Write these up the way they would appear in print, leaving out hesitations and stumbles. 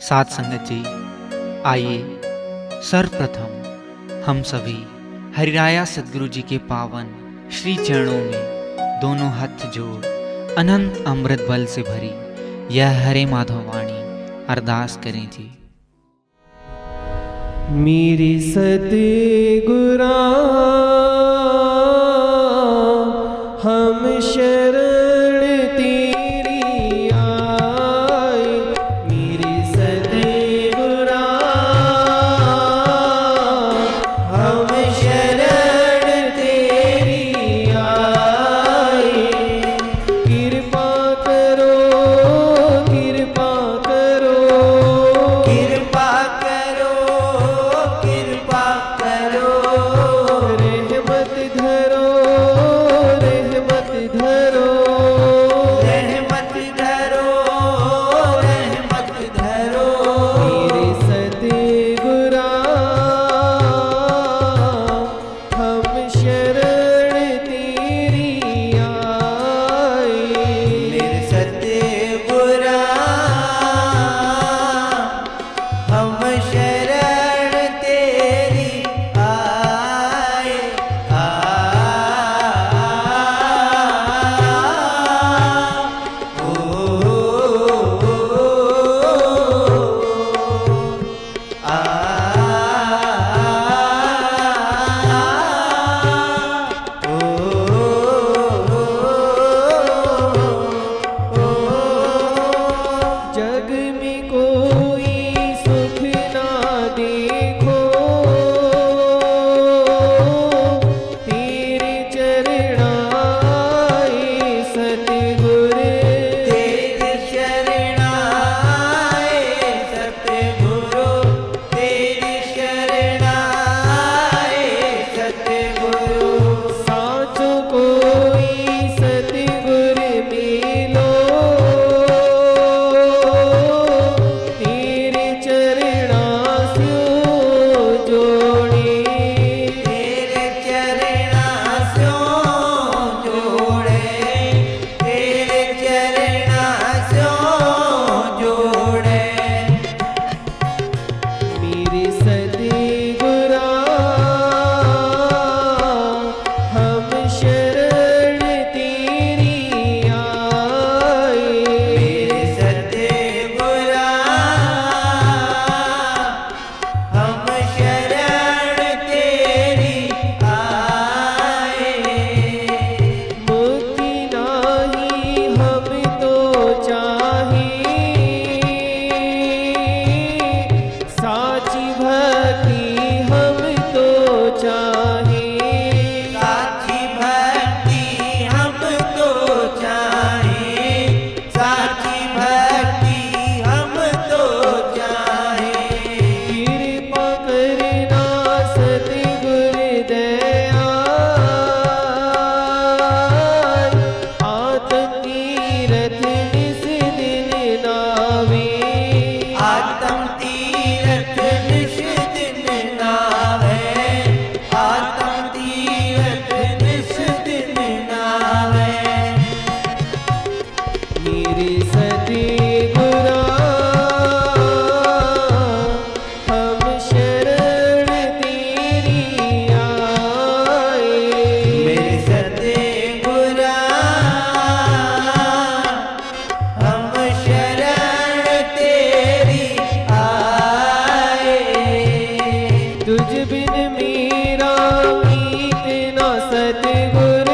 साथ संगत जी, आइए सर्वप्रथम हम सभी हरिराया सद्गुरु जी के पावन श्री चरणों में दोनों हाथ जोड़ अनंत अमृत बल से भरी यह हरे माधव वाणी अरदास करें जी। मेरे सतगुरा हम शरण तेरी आए, मेरे सतगुरा हम शरण तेरी आए। कृपा करो, कृपा करो, कृपा करो, कृपा करो, रहमत धरो, रहमत धरो, रहमत धरो, रहमत धरो। मेरे सतगुरा हम शरण तेरी आए, मेरे सतगुरा हम शरण तेरी आए। जग में कोई सुख ना देखो, तेरे चरण आए सतगुर, तेरे चरण आए सतगुरु, तेरे शरण आए सतगुरु। साचो कोई सतगुर मिलो, तेरे चरणा स्यों जोड़े, तेरे चरणा स्यों जोड़े, तेरे चरणा स्यों जोड़े। मेरे सतगुरा हम शरण तेरी आए, मेरे सतगुरा हम शरण तेरी आए। मुक्ति नाही हम तो चाहे, साची भक्ति हम तो चाहे, साची भक्ति हम तो चाहे, साची भक्ति हम तो चाहे। कृपा करना सतगुर दयाल, आत्म तीरथ निस दिन नावे, आत्म तीरथ निस दिन नावे, आत्म तीरथ निस दिन नावे। मेरे सतगुरा हम शरण तेरी आए, मेरे सतगुरा हम शरण तेरी आए। तुझ बिन मेरा मीत न सतगुर,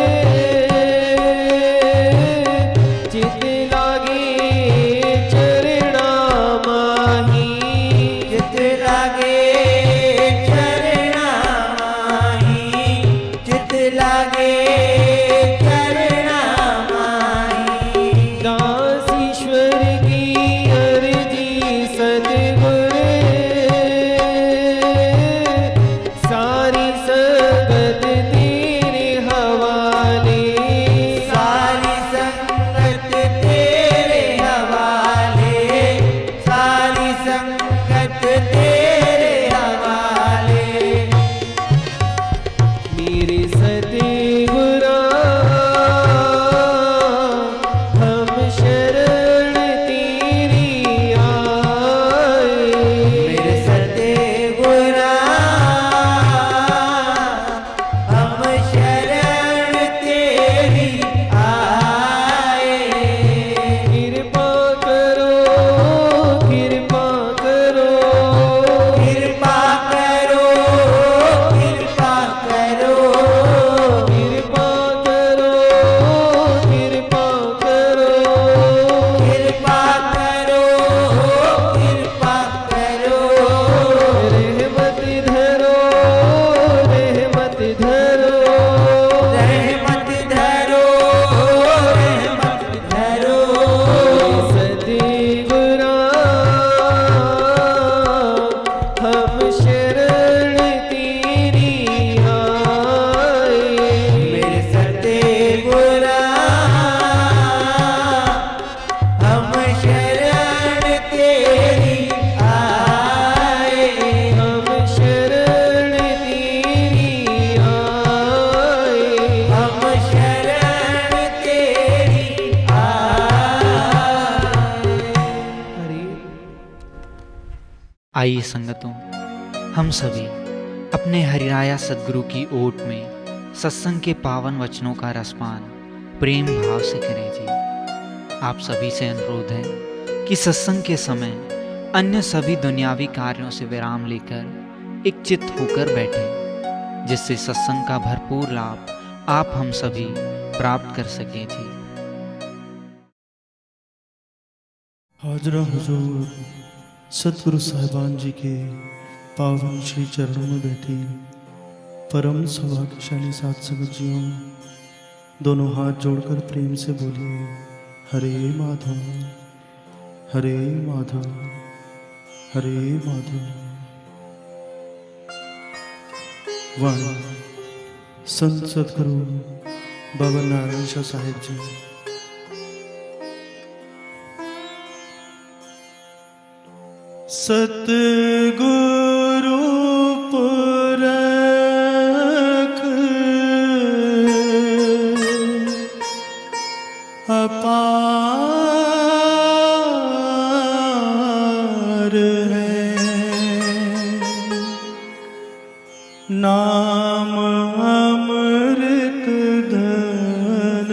चित लागे आइए संगतों, हम सभी अपने हरिराया सद्गुरु की ओट में सत्संग के पावन वचनों का रसपान प्रेम भाव से करें जी। आप सभी से अनुरोध है कि सत्संग के समय अन्य सभी दुनियावी कार्यों से विराम लेकर एक चित्त होकर बैठे, जिससे सत्संग का भरपूर लाभ आप हम सभी प्राप्त कर सकें जी। हाजरा हुजूर सतगुरु साहिबान जी के पावन श्री चरणों में बैठी परम सौभाग्यशाली साथ संगतियों, दोनों हाथ जोड़कर प्रेम से बोलिए हरे माधव हरे माधव हरे माधव। वाणी संत सतगुरु बाबा नारायण शाह साहिब जी। सतगुरु पुरख अपार है, नाम अमृत धन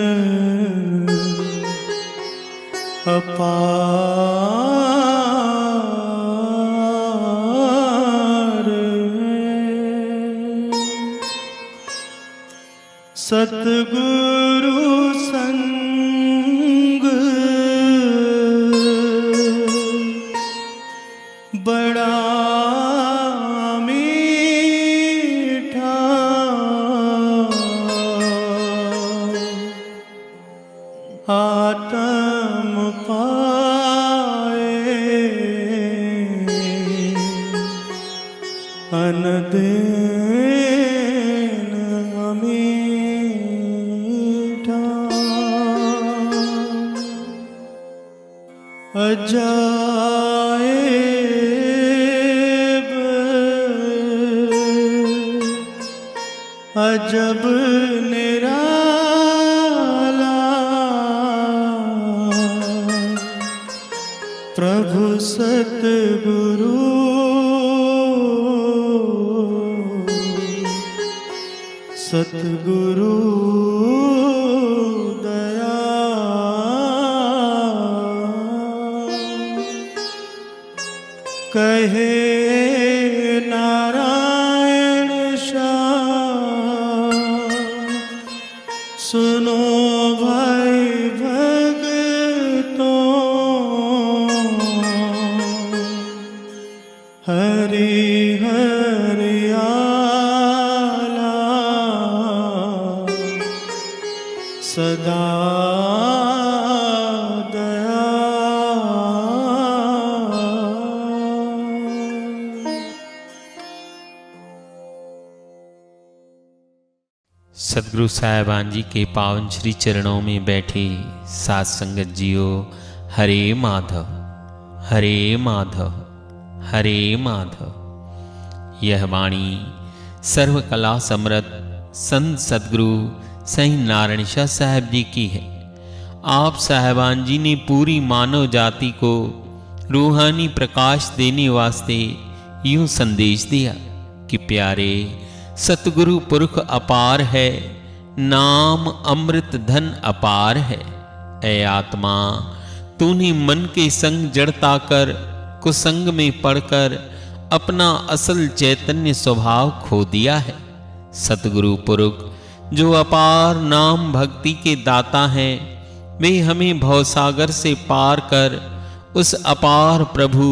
अपार है। सतगुरु संग बड़ा मीठा, आत्म पाए अनदेन अमीठा। अजाएब अजब निराला, प्रभु सतगुरु सतगुरु दया। कहे नारायण शाह सुनो भाई भगतों, हरि हरियाला सदा दया। सतगुरु साहिबान जी के पावन श्री चरणों में बैठे साथ संगत जियो, हरे माधव हरे माधव हरे माधव। यह वाणी सर्वकला समृद्ध संत सतगुरु सही नारायण शाह साहब जी की है। आप साहिबान जी ने पूरी मानव जाति को रूहानी प्रकाश देने वास्ते यूं संदेश दिया कि प्यारे सतगुरु पुरख अपार है, नाम अमृत धन अपार है। ऐ आत्मा, तूने मन के संग जड़ता कर कुसंग में पड़कर अपना असल चैतन्य स्वभाव खो दिया है। सतगुरु पुरख जो अपार नाम भक्ति के दाता हैं, वे हमें भवसागर से पार कर उस अपार प्रभु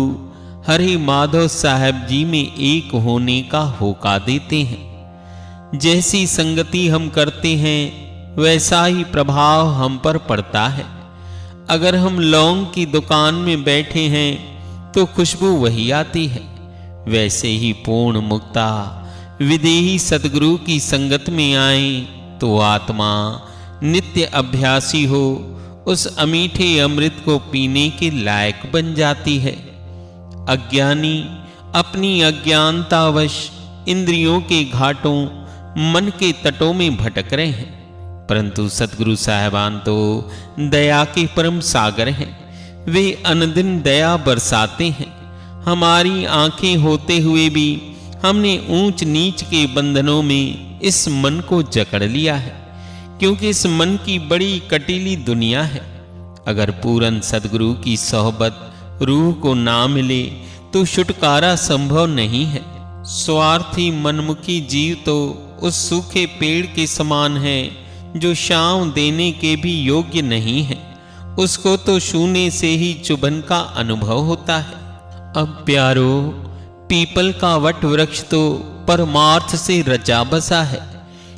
हरि माधव साहब जी में एक होने का होका देते हैं। जैसी संगति हम करते हैं वैसा ही प्रभाव हम पर पड़ता है। अगर हम लौंग की दुकान में बैठे हैं तो खुशबू वही आती है, वैसे ही पूर्ण मुक्ता विदेही सतगुरु की संगत में आए तो आत्मा नित्य अभ्यासी हो उस अमीठे अमृत को पीने के लायक बन जाती है। अज्ञानी अपनी अज्ञानतावश इंद्रियों के घाटों मन के तटों में भटक रहे हैं, परंतु सतगुरु साहिबान तो दया के परम सागर हैं। वे अनदिन दया बरसाते हैं। हमारी आंखें होते हुए भी हमने ऊंच नीच के बंधनों में इस मन को जकड़ लिया है, क्योंकि इस मन की बड़ी कटीली दुनिया है। अगर पूर्ण सद्गुरु की सोहबत रूह को ना मिले तो छुटकारा संभव नहीं है। स्वार्थी मनमुखी जीव तो उस सूखे पेड़ के समान है जो छांव देने के भी योग्य नहीं है। उसको तो छूने से ही चुभन का अनुभव होता है। अब प्यारो, पीपल का वट वृक्ष तो परमार्थ से रचा बसा है,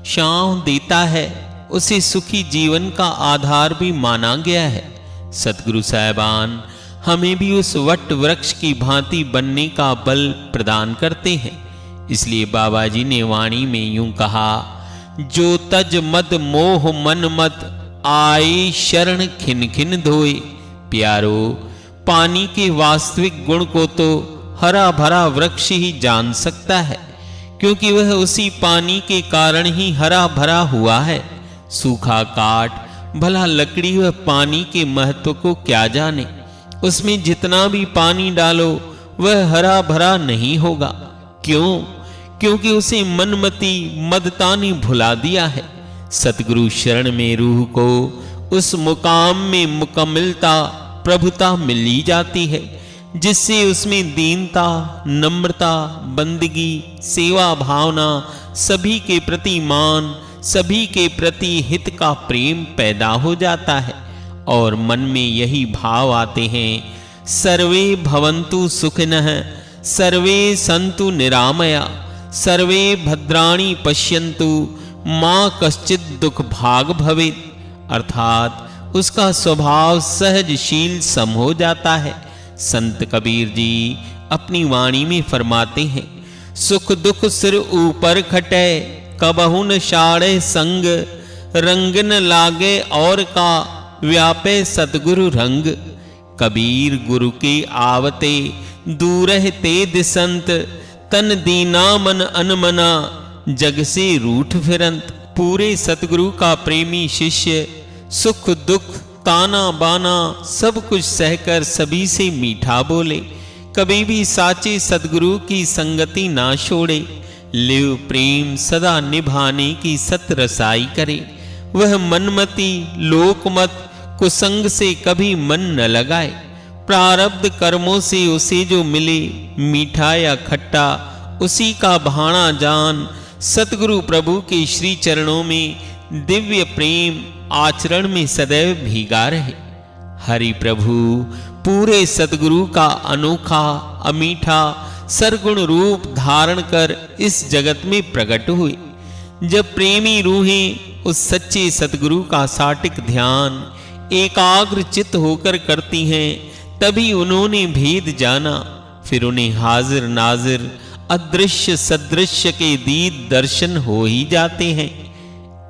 छांव देता है, उसे सुखी जीवन का आधार भी माना गया है। सतगुरु साहिबान हमें भी उस वट वृक्ष की भांति बनने का बल प्रदान करते हैं। इसलिए बाबा जी ने वाणी में यूं कहा, जो तज मद मोह मन मत आए शरण खिन खिन धोए। प्यारो, पानी के वास्तविक गुण को तो हरा भरा वृक्ष ही जान सकता है, क्योंकि वह उसी पानी के कारण ही हरा भरा हुआ है। सूखा काट भला लकड़ी व पानी के महत्व को क्या जाने। उसमें जितना भी पानी डालो वह हरा भरा नहीं होगा। क्यों? क्योंकि उसे मनमती मदता ने भुला दिया है। सतगुरु शरण में रूह को उस मुकाम में मुकम्मलता प्रभुता मिली जाती है, जिससे उसमें दीनता, नम्रता, बंदगी, सेवा भावना, सभी के प्रति मान, सभी के प्रति हित का प्रेम पैदा हो जाता है। और मन में यही भाव आते हैं, सर्वे भवन्तु सुखिनः, सर्वे सन्तु निरामया, सर्वे भद्राणि पश्यन्तु, मां कश्चित् दुख भाग भवेत्। अर्थात उसका स्वभाव सहजशील सम हो जाता है। संत कबीर जी अपनी वाणी में फरमाते हैं, सुख दुख सिर ऊपर खटे, कबहु न छाड़े संग, रंग न लागे और का, व्यापे सतगुरु रंग। कबीर गुरु के आवते दूरह ते दिसंत, तन दीना मन अनमना, जग से रूठ फिरंत। पूरे सतगुरु का प्रेमी शिष्य सुख दुख ताना बाना सब कुछ सहकर सभी से मीठा बोले, कभी भी साचे सतगुरु की संगति ना छोड़े, लिव प्रेम सदा निभाने की सत रसाई करे। वह मनमती लोकमत कुसंग से कभी मन न लगाए। प्रारब्ध कर्मों से उसे जो मिले मीठा या खट्टा उसी का भाणा जान, सतगुरु प्रभु के श्री चरणों में दिव्य प्रेम आचरण में सदैव भीगा रहे। हरि प्रभु पूरे सतगुरु का अनोखा अमीठा सरगुण रूप धारण कर इस जगत में प्रकट हुए। जब प्रेमी रूहें उस सच्चे सतगुरु का साटिक ध्यान एकाग्र चित्त होकर करती हैं, तभी उन्होंने भेद जाना। फिर उन्हें हाजिर नाजिर अदृश्य सदृश्य के दीद दर्शन हो ही जाते हैं।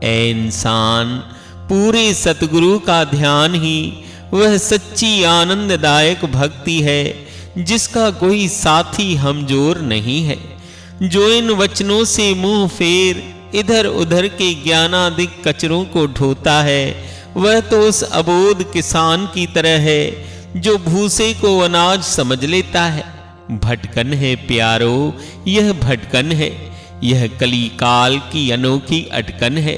ऐ इंसान, पूरे सतगुरु का ध्यान ही वह सच्ची आनंददायक भक्ति है जिसका कोई साथी हमजोर नहीं है। जो इन वचनों से मुंह फेर इधर उधर के ज्ञानादिक कचरों को ढोता है, वह तो उस अबोध किसान की तरह है जो भूसे को अनाज समझ लेता है। भटकन है प्यारो, यह भटकन है, यह कली काल की अनोखी अटकन है।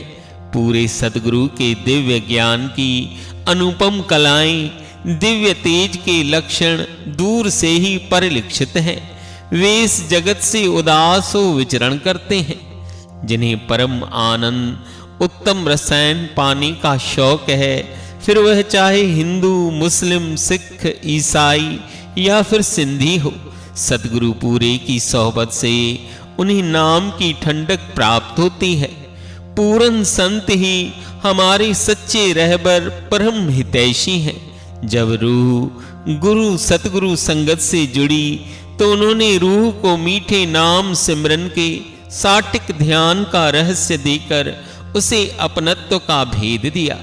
पूरे सतगुरु के दिव्य ज्ञान की अनुपम कलाएं, दिव्य तेज के लक्षण दूर से ही परिलक्षित हैं। वे इस जगत से उदास हो विचरण करते हैं। जिन्हें परम आनंद उत्तम रसायन पाने का शौक है, फिर वह चाहे हिंदू मुस्लिम सिख ईसाई या फिर सिंधी हो, सतगुरु पूरे की सोहबत से उन्हें नाम की ठंडक प्राप्त होती है। पूर्ण संत ही हमारे सच्चे रहबर परम हितैषी हैं। जब रूह गुरु सतगुरु संगत से जुड़ी तो उन्होंने रूह को मीठे नाम सिमरन के साटिक ध्यान का रहस्य देकर उसे अपनत्व का भेद दिया।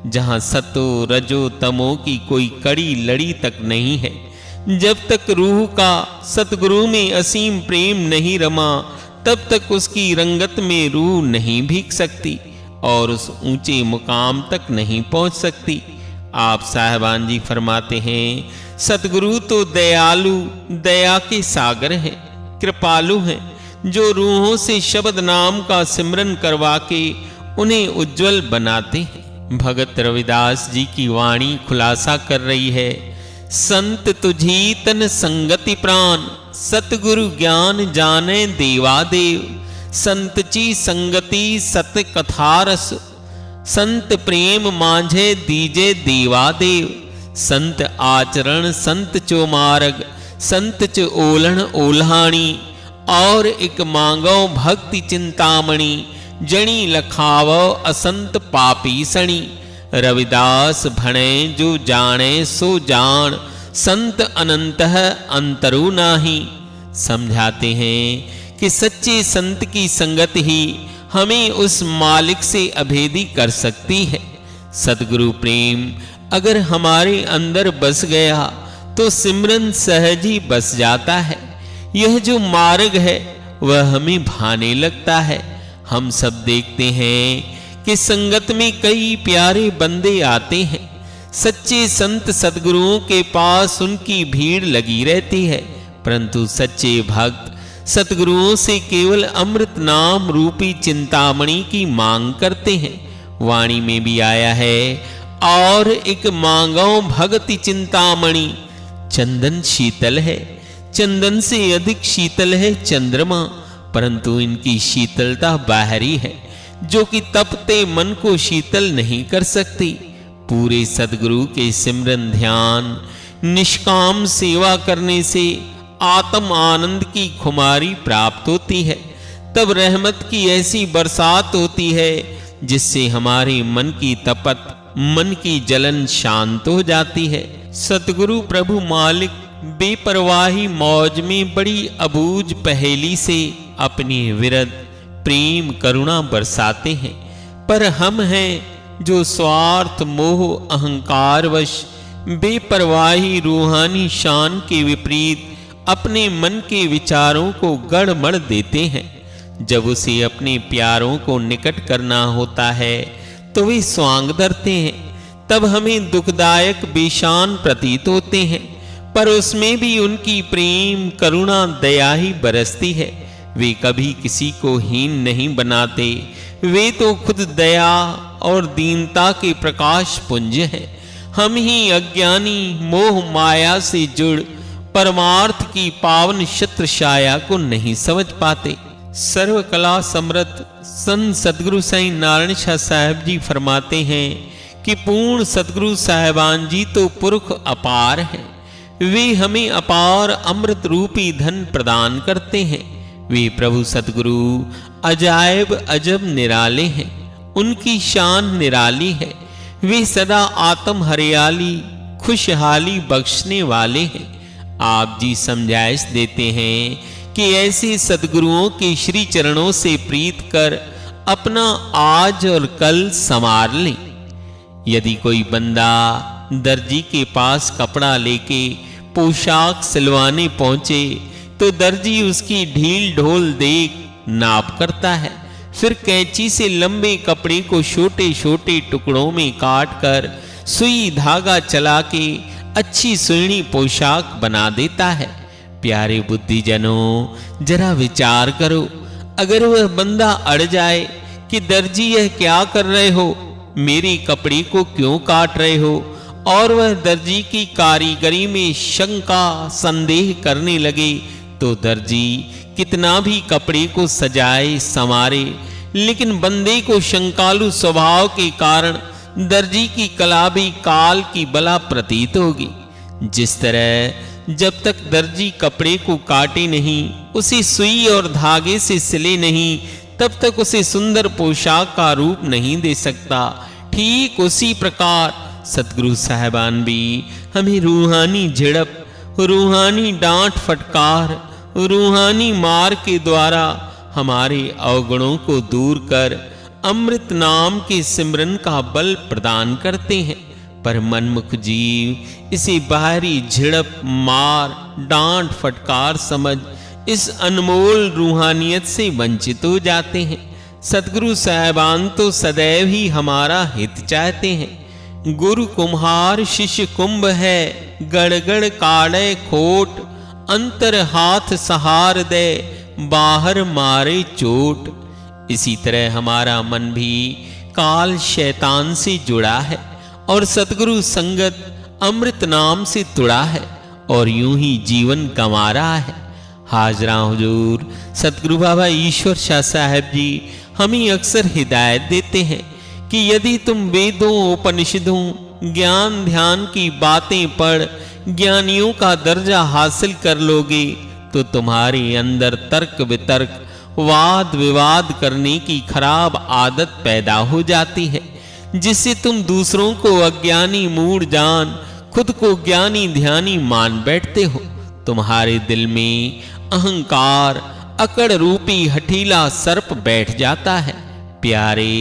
जहां सतो रजो तमो की कोई कड़ी लड़ी तक नहीं है, जब तक रूह का सतगुरु में असीम प्रेम नहीं रमा, तब तक उसकी रंगत में रूह नहीं भीग सकती और उस ऊंचे मुकाम तक नहीं पहुंच सकती। आप साहिबान जी फरमाते हैं, सतगुरु तो दयालु, दया के सागर हैं, कृपालु हैं, जो रूहों से शब्द नाम का सिमरन करवा के उन्हें उज्जवल बनाते हैं। भगत रविदास जी की वाणी खुलासा कर रही है, संत तुझी तन संगति प्राण, सतगुरु ज्ञान जाने देवादेव। संत ची संगति सत कथारस, संत प्रेम मांझे दीजे देवादेव। संत आचरण संत चो मार्ग, संत च ओलण ओल्हाणी। और एक मांगो भक्ति चिंतामणि, जणी लखावो असंत पापी सणी। रविदास भणे जो जाने सो जान, संत अनंतः अंतरु नाही। समझाते हैं कि सच्चे संत की संगत ही हमें उस मालिक से अभेदी कर सकती है। सतगुरु प्रेम अगर हमारे अंदर बस गया तो सिमरन सहज ही बस जाता है। यह जो मार्ग है वह हमें भाने लगता है। हम सब देखते हैं कि संगत में कई प्यारे बंदे आते हैं। सच्चे संत सद्गुरुओं के पास उनकी भीड़ लगी रहती है, परंतु सच्चे भक्त सतगुरुओं से केवल अमृत नाम रूपी चिंतामणि की मांग करते हैं। वाणी में भी आया है, और एक मांगो भगति चिंतामणि। चंदन शीतल है, चंदन से अधिक शीतल है चंद्रमा, परंतु इनकी शीतलता बाहरी है, जो कि तपते मन को शीतल नहीं कर सकती। पूरे सद्गुरु के सिमरन ध्यान निष्काम सेवा करने से आत्म आनंद की खुमारी प्राप्त होती है। तब रहमत की ऐसी बरसात होती है जिससे हमारे मन की तपत, मन की जलन शांत हो जाती है। सतगुरु प्रभु मालिक बेपरवाही मौज में बड़ी अबूझ पहेली से अपनी विरद प्रेम करुणा बरसाते हैं। पर हम हैं जो स्वार्थ मोह अहंकारवश बेपरवाही रूहानी शान के विपरीत अपने मन के विचारों को गड़बड़ देते हैं। जब उसे अपने प्यारों को निकट करना होता है तो वे स्वांग धरते हैं, तब हमें दुखदायक बेशान प्रतीत होते हैं, पर उसमें भी उनकी प्रेम करुणा दया ही बरसती है। वे कभी किसी को हीन नहीं बनाते, वे तो खुद दया और दीनता के प्रकाश पुंज हैं। हम ही अज्ञानी मोह माया से जुड़ परमार्थ की पावन छत्र छाया को नहीं समझ पाते। सर्वकला समृद्ध संत सतगुरु साईं नारायण शाह साहब जी फरमाते हैं कि पूर्ण सतगुरु साहिबान जी तो पुरख अपार हैं। वे हमें अपार अमृत रूपी धन प्रदान करते हैं। वे प्रभु सतगुरु अजायब अजब निराले हैं, उनकी शान निराली है। वे सदा आत्म हरियाली खुशहाली बख्शने वाले हैं। आप जी समझाइश देते हैं कि ऐसे सद्गुरुओं के श्री चरणों से प्रीत कर अपना आज और कल संवार लें। यदि कोई बंदा दर्जी के पास कपड़ा लेके पोशाक सिलवाने पहुंचे तो दर्जी उसकी ढील ढोल देख नाप करता है, फिर कैंची से लंबे कपड़े को छोटे छोटे टुकड़ों में काट कर सुई धागा चला के अच्छी सुईणी पोशाक बना देता है। प्यारे बुद्धिजनों, जरा विचार करो, अगर वह बंदा अड़ जाए कि दर्जी यह क्या कर रहे हो, मेरे कपड़े को क्यों काट रहे हो, और वह दर्जी की कारीगरी में शंका संदेह करने लगे, तो दर्जी कितना भी कपड़े को सजाए संवारे, लेकिन बंदे को शंकालु स्वभाव के कारण दर्जी की कला भी काल की बला प्रतीत होगी। जिस तरह जब तक दर्जी कपड़े को काटे नहीं, उसे सुई और धागे से सिले नहीं, तब तक उसे सुंदर पोशाक का रूप नहीं दे सकता। ठीक उसी प्रकार सतगुरु साहिबान भी हमें रूहानी झिड़प, रूहानी डांट फटकार, रूहानी मार के द्वारा हमारे अवगुणों को दूर कर अमृत नाम के सिमरन का बल प्रदान करते हैं। पर मनमुख जीव इसे बाहरी झिड़प, मार, डांट फटकार समझ इस अनमोल रूहानियत से वंचित हो जाते हैं। सतगुरु साहिबान तो सदैव ही हमारा हित चाहते हैं। गुरु कुम्हार शिष्य कुंभ है, गड़गड़ काढ़े खोट, अंतर हाथ सहार दे, बाहर मारे चोट। इसी तरह हमारा मन भी काल शैतान से जुड़ा है और सतगुरु संगत अमृत नाम से तुड़ा है और यूं ही जीवन कमा रहा है। हाजरा हुजूर सतगुरु बाबा ईश्वर शाह साहब जी हमें अक्सर हिदायत देते हैं कि यदि तुम वेदों उपनिषदों ज्ञान ध्यान की बातें पढ़ ज्ञानियों का दर्जा हासिल कर लोगे तो तुम्हारे अंदर तर्क वितर्क वाद विवाद करने की खराब आदत पैदा हो जाती है, जिससे तुम दूसरों को अज्ञानी मूढ़ जान खुद को ज्ञानी ध्यानी मान बैठते हो। तुम्हारे दिल में अहंकार अकड़ रूपी हठीला सर्प बैठ जाता है। प्यारे,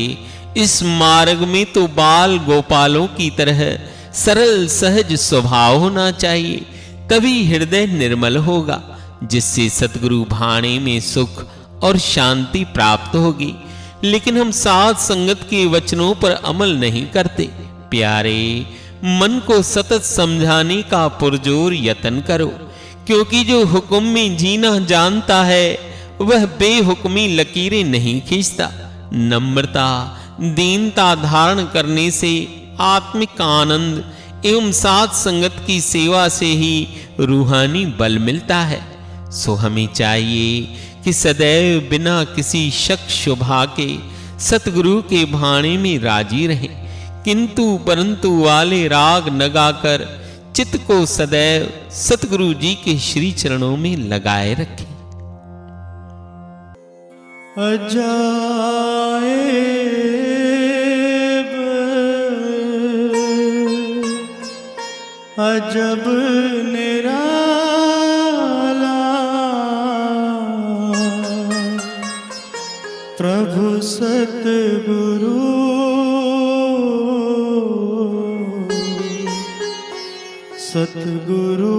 इस मार्ग में तो बाल गोपालों की तरह सरल सहज स्वभाव होना चाहिए, तभी हृदय निर्मल होगा, जिससे सतगुरु भाणे में सुख और शांति प्राप्त होगी। लेकिन हम साध संगत के वचनों पर अमल नहीं करते। प्यारे, मन को सतत समझाने का पुरजोर यत्न करो, क्योंकि जो हुक्म में जीना जानता है वह बेहुक्मी लकीरें नहीं खींचता। नम्रता दीनता धारण करने से आत्मिक आनंद एवं साध संगत की सेवा से ही रूहानी बल मिलता है। सो हमें चाहिए कि सदैव बिना किसी शक शुभा के सतगुरु के भाणे में राजी रहें, किंतु परंतु वाले राग न गाकर चित्त को सदैव सतगुरु जी के श्री चरणों में लगाए रखें। अजब निराला प्रभु सतगुरु सतगुरु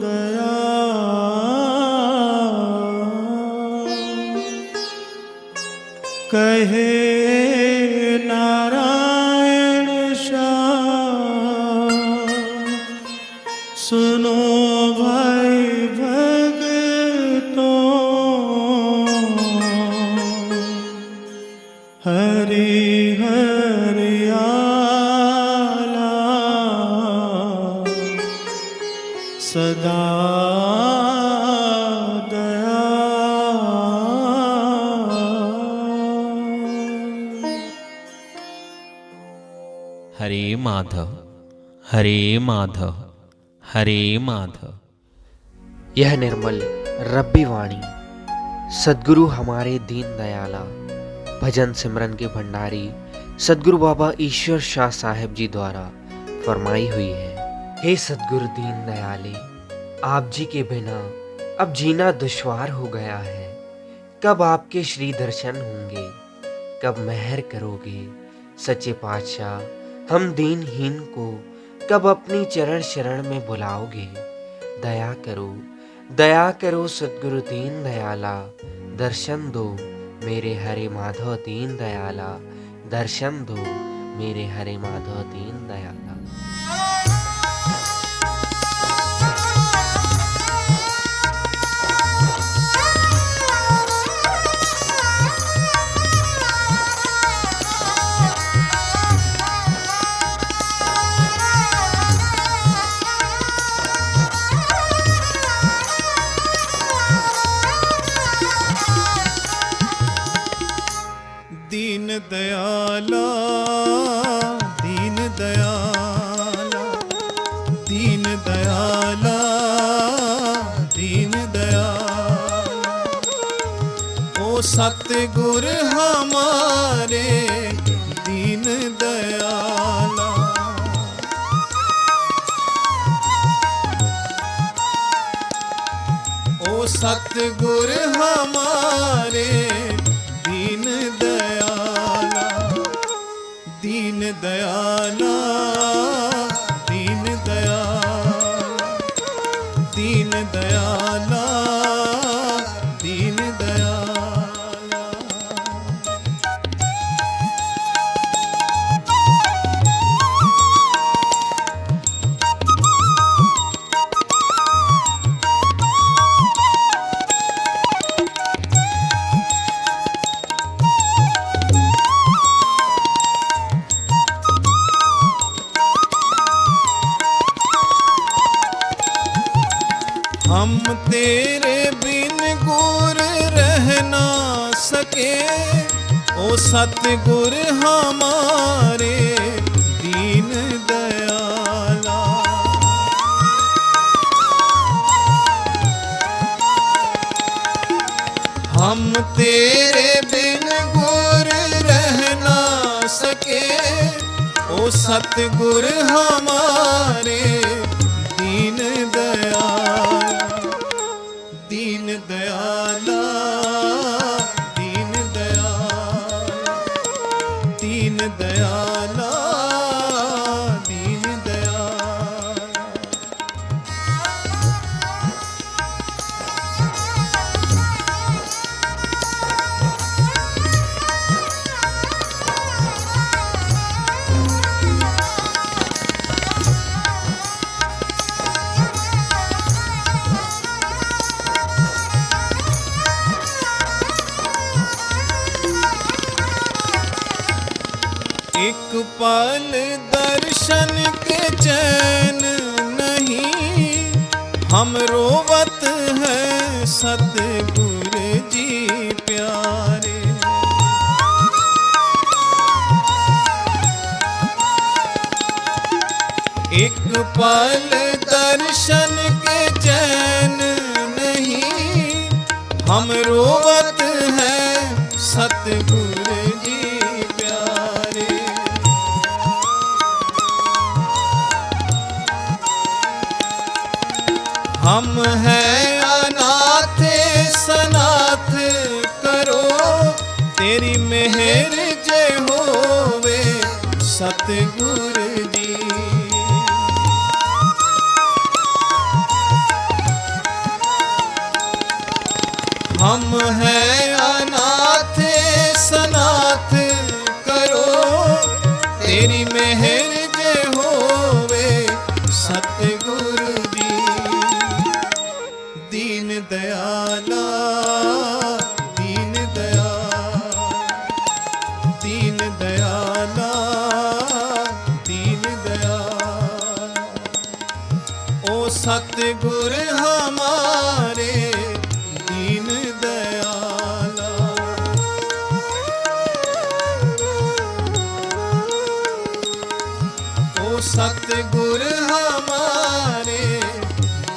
दया कहे नारायण शाह सुनो भाई भगतों हरि हरियाला सदा दया। हरे माधव हरे माधव हरे माधव। यह निर्मल रब्बी वाणी सद्गुरु हमारे दीन दयाला भजन सिमरन के भंडारी सद्गुरु बाबा ईश्वर शाह साहेब जी द्वारा फरमाई हुई है। हे सद्गुरु दीन दयाले, आप जी के बिना अब जीना दुश्वार हो गया है। कब आपके श्री दर्शन होंगे, कब मेहर करोगे सच्चे पातशाह। हम दीनहीन को कब अपनी चरण शरण में बुलाओगे। दया करो सद्गुरु दीन दयाला, दर्शन दो मेरे हरे माधव दीन दयाला, दर्शन दो मेरे हरे माधव दीन दयाला। दीन दयाला दीन दयाला दीन दयाला दीन दयाला ओ सतगुर हमारे दीन दयाला। ओ सतगुर हमारे दीन दयाला दीन दयाला दीन दयाला दीन दयाला दीन दयाला। हम तेरे बिन गुर रह ना सके, ओ सतगुर हमारे दीन दयाला। हम तेरे बिन गुर रह ना सके, ओ सतगुर हमारे दीन दयाला। दीन दयाला, दीन दयाला, दीन दयाला, दीन दयाला। एक पल दर्शन के चैन नहीं, हम रोवत है सतगुर जी प्यारे। एक पल दर्शन के चैन नहीं, हम रोवत है सतगुर जी प्यारे। हम हैं अनाथ सनाथ करो, तेरी मेहर जय होवे सतगुर जी। हम हैं अनाथ सनाथ करो, तेरी मेहर जय होवे सतगुर जी। दीन दयाला, दीन दयाला, दीन दयाला, दीन दयाला। ओ सतगुर हमारे दीन दयाला। ओ सतगुर हमारे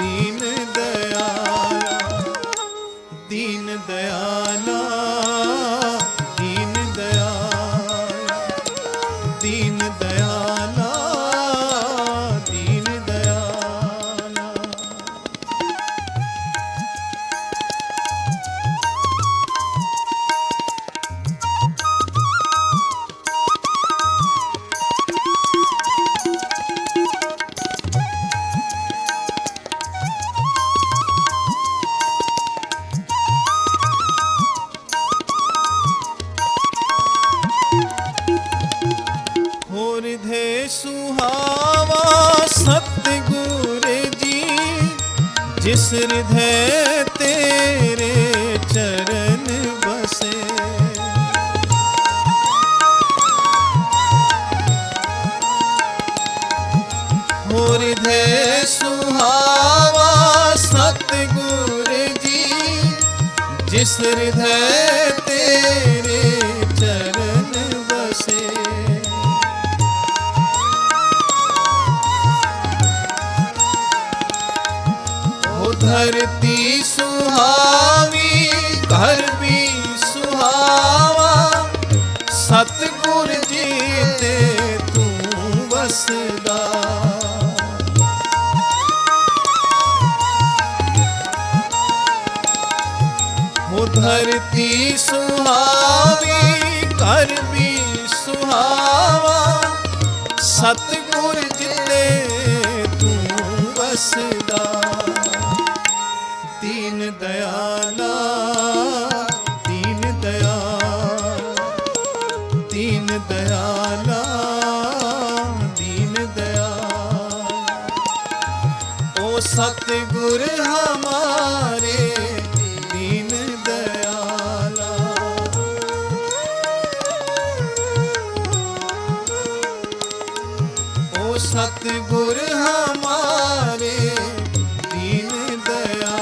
दीन दयाला। दीन दयाला, दीन दयाला, दीन दयाला, दीन दयाला। हृदय सुहावा सतगुर जी, जिस हृदय तेरे चरण बसे। हृदय सुहावा सतगुर जी, जिस हृदय तेरे चरण बसे। धरती सुहावी घर भी सुहावा, सतगुर जी ते तू वसदा। वो धरती सुहावी घर भी सुहावा, सतगुर जी ते तू वसदा। दीन दयाला, दीन दयाला, दीन दयाला, दीन दयाला। ओ सतगुर हमारे दीन दयाला। ओ सतगुर हमारे दीन दयाला।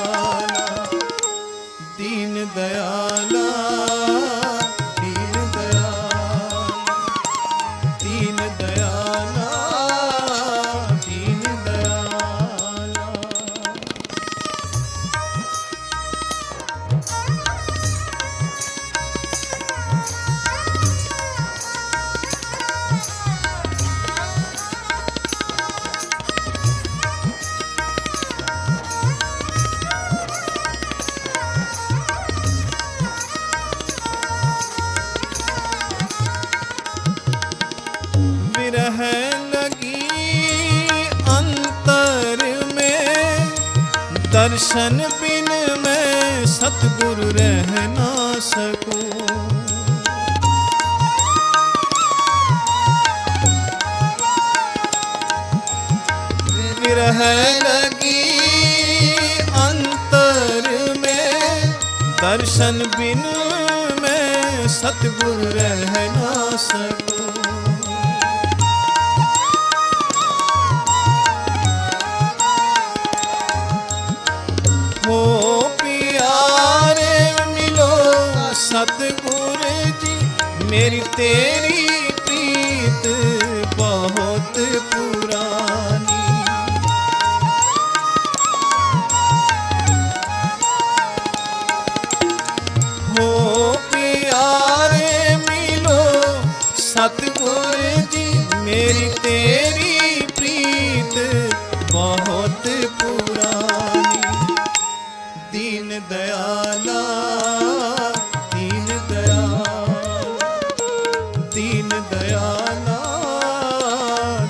दर्शन बिन मैं सतगुरु रह ना सकूं। विरह लगी अंतर में, दर्शन बिन मैं सतगुरु रह ना सकूं। हो प्यारे मिलो सतगुरु जी, मेरी तेरी प्रीत बहुत पुरानी। हो प्यारे मिलो सतगुरु जी, मेरी तेरी प्रीत बहुत पुरानी। दीन दयाला दीन दयाला, दीन दयाला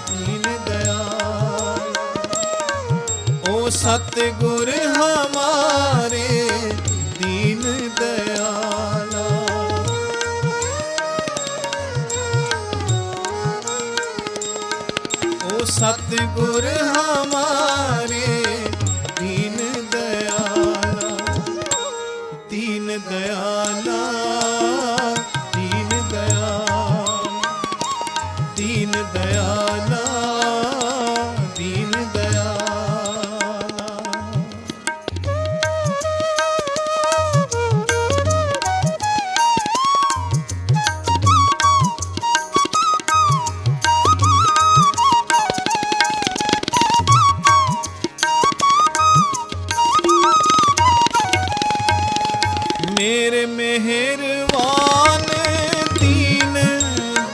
दीन दयाला, ओ सतगुर हमारे दीन दयाला। ओ सतगुर हमारे दीन दयाला, दीन दयाला दीन दयाला, दीन दयाला दीन दयाला। मेरे मेहरबान दीन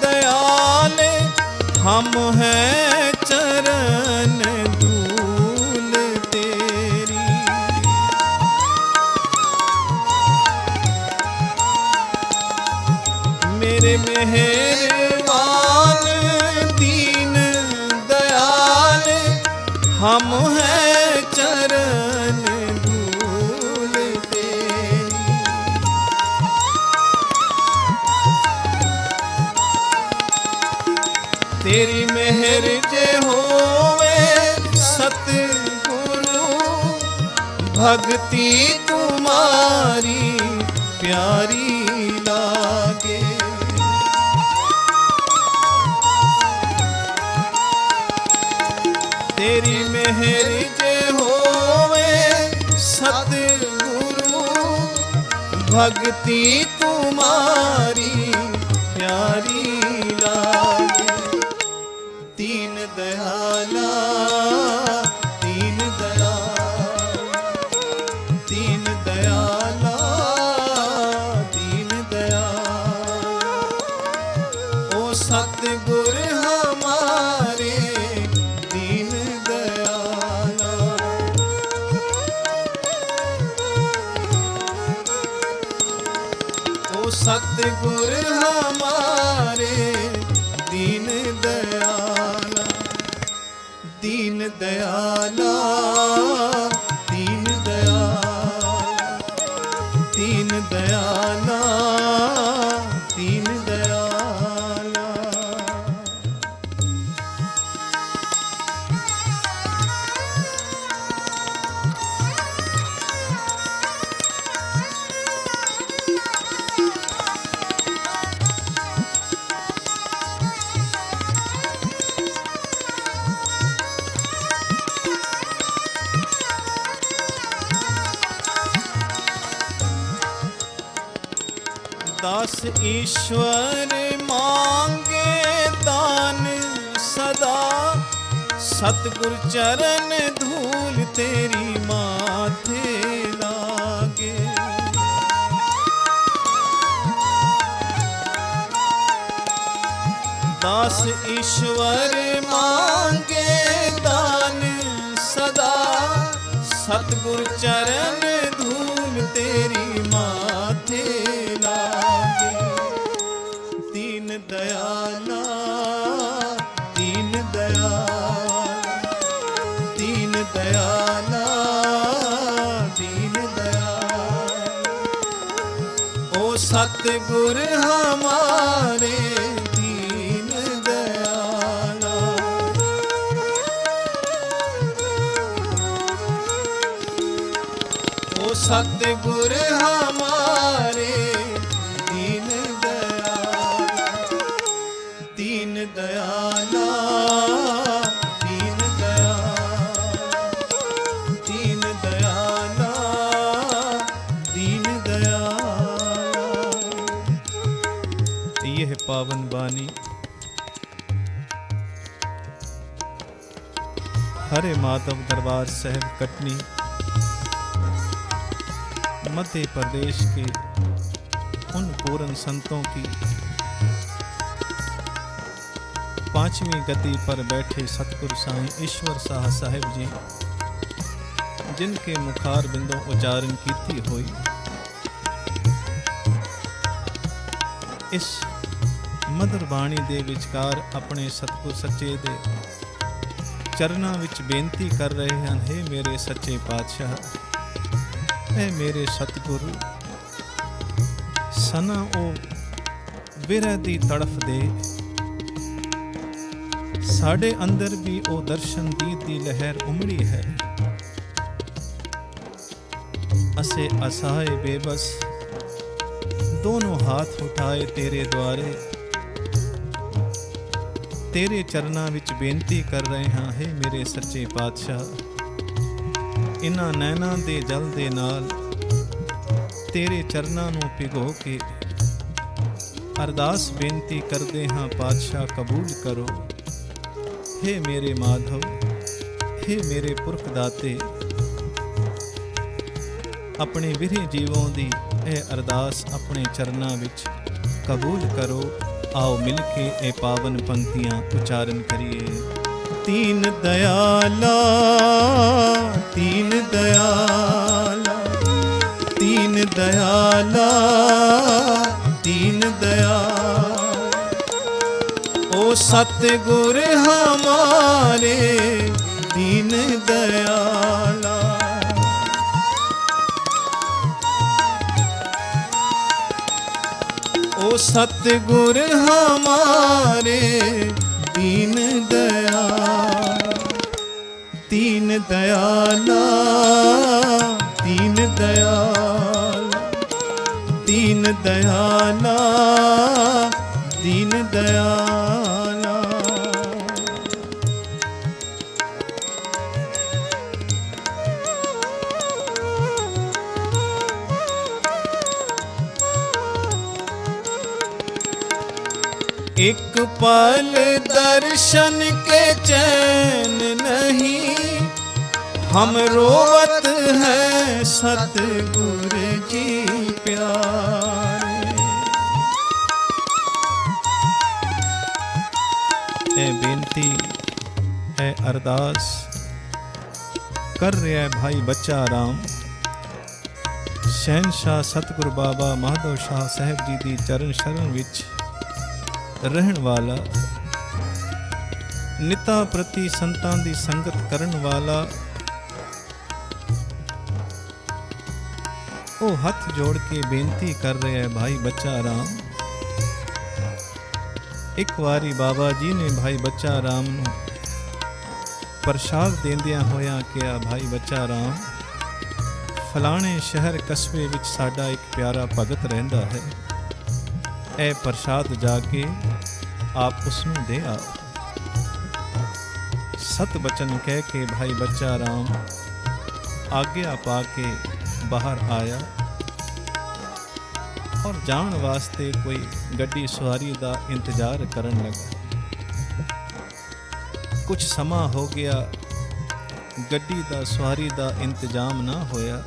दयाल, हम हैं चरण धूल तेरी। मेरे मेहरबान दीन दयाल, हम हैं चरण धूल तेरी। तेरी मेहर जे होवे सतगुरु, भक्ति तुम्हारी प्यारी लागे। तेरी मेहर जे होवे सतगुरु, भक्ति तुम्हारी प्यारी लागे। दीन दयाला दीन दयाला, दीन दयाला दीन दयाला, ओ सतगुर हमारे दीन दयाला। ओ सतगुर हमारे दीन दयाला, दीन दयाला दीन दयाला, दीन दयाला दीन दयाला। दास ईश्वर मांगे दान सदा, सतगुर चरण धूल तेरी माथे लागे। दास ईश्वर मांगे दान सदा, सतगुर चरण धूल तेरी माथे लागे। दीन दयाला दीन दयाला, दीन दयाला सतगुर हमारे दीन दयाला। ओ सतगुर हमारे दीन दयाला, दीन दयाला, दीन दयाला, दीन दयाला, दीन दयाला। यह पावन बानी हरे माधव दरबार साहिब कटनी मध्य प्रदेश के उन पूर्ण संतों की पांचवी गति पर बैठे सतगुरु साईं ईश्वर शाह साहिब जी, जिनके मुखार बिंदों उच्चारण कीती हुई इस मधुर बाणी दे विचकार अपने सतगुर सच्चे दे चरनां विच बेनती कर रहे हैं। हे मेरे सच्चे पातशाह, ऐ मेरे सतगुरु, सना ओ विरह दी तड़फ दे, साढ़े अंदर भी ओ दर्शन दी लहर उमड़ी है। असे असहाय बेबस दोनों हाथ उठाए तेरे द्वारे, तेरे चरनां विच बेनती कर रहे हैं। हे मेरे सच्चे पातशाह, इन्हां नैनां दे जल दे नाल तेरे चरनां नूं भिगो के अरदास बेनती करदे हां, पातशाह कबूल करो। हे मेरे माधव, हे मेरे पुरख दाते, अपने विरह जीवों दी ਇਹ ਅਰਦਾਸ ਆਪਣੇ ਚਰਨਾਂ ਵਿੱਚ ਕਬੂਲ ਕਰੋ। आओ मिलके ए पावन पंक्तियां उच्चारण करिए। तीन दयाला, तीन दयाला, तीन दयाला, तीन दयाला। ओ सतगुर हमारे दीन दयाला। ओ सतगुर हमारे दीन दयाला। दीन दयाला, दीन दयाला, दीन दयाला, दीन दयाला। एक पल दर्शन के चैन नहीं, हम रोवत हैं सतगुर जी प्यारे। ए बेनती है अरदास कर रहा है भाई बच्चा राम। शहनशाह सतगुरु बाबा माधव शाह साहिब जी दी चरण शरण विच रहन वाला, निता प्रति संतां दी संगत करन वाला, ओ हथ जोड़ के बेनती कर रहे हैं भाई बच्चा राम। एक वारी बाबा जी ने भाई बच्चा राम नूं प्रसाद देंदियां होया कहा, भाई बच्चा राम, फलाने शहर कस्बे विच साडा एक प्यारा भगत रहिंदा है, ए प्रसाद जाके आप उसनूं दे आओ। सत बचन कह के भाई बच्चा राम आज्ञा पा के बाहर आया और जान वास्ते कोई गड्डी सवारी दा इंतजार करन लगा। कुछ समा हो गया, गड्डी दा सवारी दा इंतजाम ना होया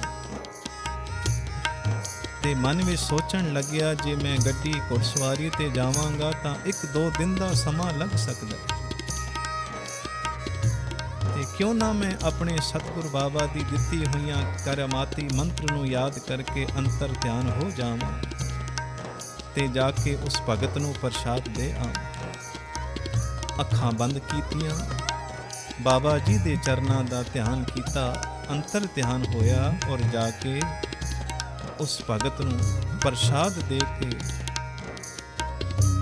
ते मन में सोचन लग्या, जे मैं गड्डी घुड़सवारी ते जावांगा तां 1-2 दिन दा समा लग सकदा, ते क्यों ना मैं अपने सतगुर बाबा दी दित्ती हुईयां करामाती मंत्र नूं याद करके अंतर ध्यान हो जावां ते जाके उस भगत नूं प्रसाद दे आवां। अखां बंद कीतियां, बाबा जी दे चरनां दा ध्यान कीता, अंतर ध्यान होया और जाके उस भगत नूं ਪ੍ਰਸ਼ਾਦ ਦੇ ਕੇ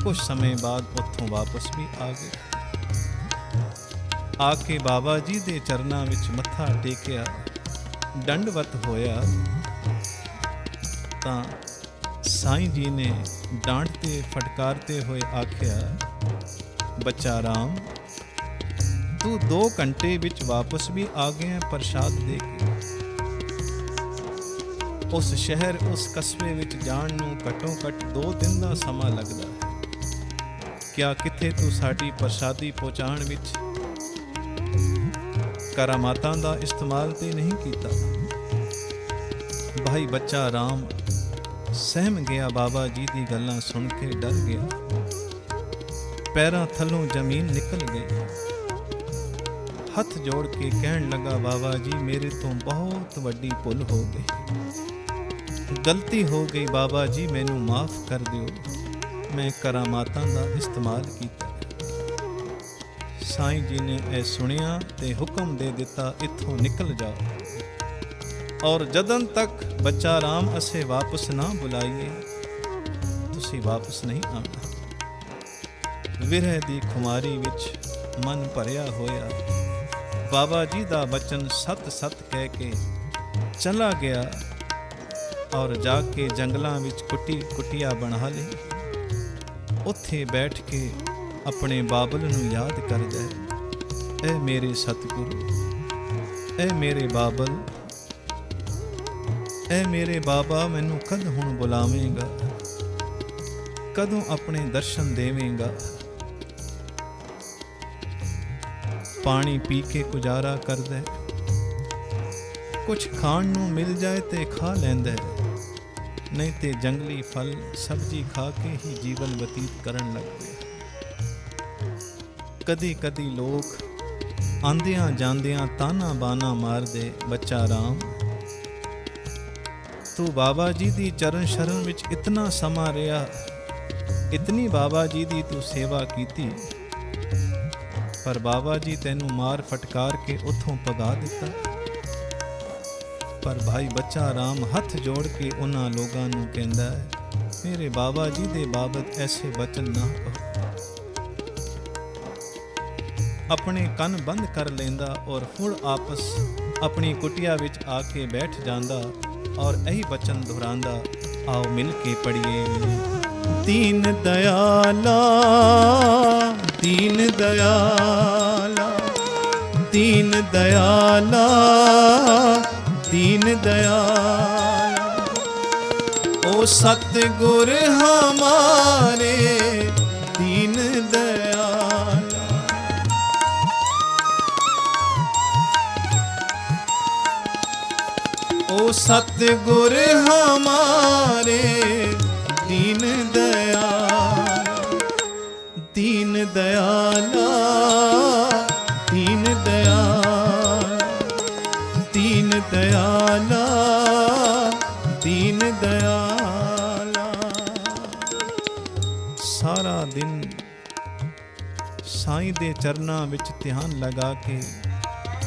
ਕੁਝ ਸਮੇਂ ਬਾਅਦ ਉੱਥੋਂ ਵਾਪਸ ਵੀ ਆ ਗਏ। ਆ ਕੇ ਬਾਬਾ ਜੀ ਦੇ ਚਰਨਾਂ ਵਿੱਚ ਮੱਥਾ ਟੇਕਿਆ, ਦੰਡਵਤ ਹੋਇਆ ਤਾਂ ਸਾਈਂ ਜੀ ਨੇ ਡਾਂਟਦੇ ਫਟਕਾਰਦੇ ਹੋਏ ਆਖਿਆ, ਬੱਚਾ ਰਾਮ, ਤੂੰ 2 ਘੰਟੇ ਵਿੱਚ ਵਾਪਸ ਵੀ ਆ ਗਿਆ ਪ੍ਰਸ਼ਾਦ ਦੇ ਕੇ। ਉਸ ਸ਼ਹਿਰ, ਉਸ ਕਸਬੇ ਵਿੱਚ ਜਾਣ ਨੂੰ ਘੱਟੋ ਘੱਟ 2 ਦਿਨ ਦਾ ਸਮਾਂ ਲੱਗਦਾ ਹੈ। ਕਿਆ ਕਿਤੇ ਤੂੰ ਸਾਡੀ ਪ੍ਰਸ਼ਾਦੀ ਪਹੁੰਚਾਉਣ ਵਿੱਚ ਕਰਾਮਾਤਾਂ ਦਾ ਇਸਤੇਮਾਲ ਤੇ ਨਹੀਂ ਕੀਤਾ? ਭਾਈ ਬੱਚਾ ਰਾਮ ਸਹਿਮ ਗਿਆ, ਬਾਬਾ ਜੀ ਦੀ ਗੱਲਾਂ ਸੁਣ ਕੇ ਡਰ ਗਿਆ, ਪੈਰਾਂ ਥੱਲੋਂ ਜ਼ਮੀਨ ਨਿਕਲ ਗਈ। ਹੱਥ ਜੋੜ ਕੇ ਕਹਿਣ ਲੱਗਾ, ਬਾਬਾ ਜੀ ਮੇਰੇ ਤੋਂ ਬਹੁਤ ਵੱਡੀ ਭੁੱਲ ਹੋ ਗਈ, ਗਲਤੀ ਹੋ ਗਈ ਬਾਬਾ ਜੀ, ਮੈਨੂੰ ਮਾਫ ਕਰ ਦਿਓ, ਮੈਂ ਕਰਾਮਾਤਾਂ ਦਾ ਇਸਤੇਮਾਲ ਕੀਤਾ। ਸਾਈਂ ਜੀ ਨੇ ਇਹ ਸੁਣਿਆ ਤੇ ਹੁਕਮ ਦੇ ਦਿੱਤਾ, ਇੱਥੋਂ ਨਿਕਲ ਜਾਓ, ਔਰ ਜਦੋਂ ਤੱਕ ਬੱਚਾ ਰਾਮ ਅਸੀਂ ਵਾਪਸ ਨਾ ਬੁਲਾਈਏ ਤੁਸੀਂ ਵਾਪਸ ਨਹੀਂ ਆਉਣਾ। ਵਿਰਹ ਦੀ ਖੁਮਾਰੀ ਵਿੱਚ ਮਨ ਭਰਿਆ ਹੋਇਆ ਬਾਬਾ ਜੀ ਦਾ ਬਚਨ ਸਤ ਸਤ ਕਹਿ ਕੇ ਚਲਾ ਗਿਆ, ਔਰ ਜਾ ਕੇ ਜੰਗਲਾਂ ਵਿੱਚ ਕੁਟੀਆ ਬਣਾ ਲਈ। ਉੱਥੇ ਬੈਠ ਕੇ ਆਪਣੇ ਬਾਬਲ ਨੂੰ ਯਾਦ ਕਰਦਾ ਹੈ, ਐ ਮੇਰੇ ਸਤਿਗੁਰੂ, ਐ ਮੇਰੇ ਬਾਬਲ, ਐ ਮੇਰੇ ਬਾਬਾ, ਮੈਨੂੰ ਕਦ ਹੁਣ ਬੁਲਾਵੇਂਗਾ, ਕਦੋਂ ਆਪਣੇ ਦਰਸ਼ਨ ਦੇਵੇਂਗਾ। ਪਾਣੀ ਪੀ ਕੇ ਗੁਜ਼ਾਰਾ ਕਰਦਾ ਹੈ, ਕੁਝ ਖਾਣ ਨੂੰ ਮਿਲ ਜਾਏ ਤੇ ਖਾ ਲੈਂਦਾ ਹੈ, ਨਹੀਂ ਤੇ ਜੰਗਲੀ ਫਲ ਸਬਜ਼ੀ ਖਾ ਕੇ ਹੀ ਜੀਵਨ ਬਤੀਤ ਕਰਨ ਲੱਗ ਪਿਆ। ਕਦੀ ਕਦੀ ਲੋਕ ਆਂਦਿਆਂ ਜਾਂਦਿਆਂ ਤਾਨਾ ਬਾਨਾ ਮਾਰਦੇ, ਬੱਚਾ ਰਾਮ, ਤੂੰ ਬਾਬਾ ਜੀ ਦੀ ਚਰਨ ਸ਼ਰਨ ਵਿੱਚ ਇਤਨਾ ਸਮਾਂ ਰਿਹਾ, ਇਤਨੀ ਬਾਬਾ ਜੀ ਦੀ ਤੂੰ ਸੇਵਾ ਕੀਤੀ, ਪਰ ਬਾਬਾ ਜੀ ਤੈਨੂੰ ਮਾਰ ਫਟਕਾਰ ਕੇ ਉੱਥੋਂ ਭਗਾ ਦਿੱਤਾ। ਪਰ ਭਾਈ ਬੱਚਾ ਰਾਮ ਹੱਥ ਜੋੜ ਕੇ ਉਹਨਾਂ ਲੋਕਾਂ ਨੂੰ ਕਹਿੰਦਾ ਹੈ, ਮੇਰੇ ਬਾਬਾ ਜੀ ਦੇ ਬਾਬਤ ਐਸੇ ਬਚਨ ਨਾ ਕਹੋ। ਆਪਣੇ ਕੰਨ ਬੰਦ ਕਰ ਲੈਂਦਾ ਔਰ ਹੁਣ ਆਪਸ ਆਪਣੀ ਕੁਟੀਆ ਵਿੱਚ ਆ ਕੇ ਬੈਠ ਜਾਂਦਾ ਔਰ ਇਹੀ ਬਚਨ ਦੁਹਰਾਉਂਦਾ। ਆਓ ਮਿਲ ਕੇ ਪੜ੍ਹੀਏ। ਦੀਨ ਦਇਆਲਾ, ਦੀਨ ਦਇਆਲਾ, ਦੀਨ ਦਇਆਲਾ, ਦੀਨ ਦਇਆਲਾ, ਓ ਸਤਿਗੁਰ ਹਮਾਰੇ ਦੀਨ ਦਇਆਲਾ। ਓ ਸਤਿਗੁਰ ਹਮਾਰੇ ਦੀਨ ਦਇਆਲਾ, ਦੀਨ ਦਇਆਲਾ, ਦੀਨ ਦਇਆਲਾ, ਦੀਨ ਦਇਆਲਾ, ਦੀਨ ਦਇਆਲਾ। ਸਾਰਾ ਦਿਨ ਸਾਈਂ ਦੇ ਚਰਨਾਂ ਵਿੱਚ ਧਿਆਨ ਲਗਾ ਕੇ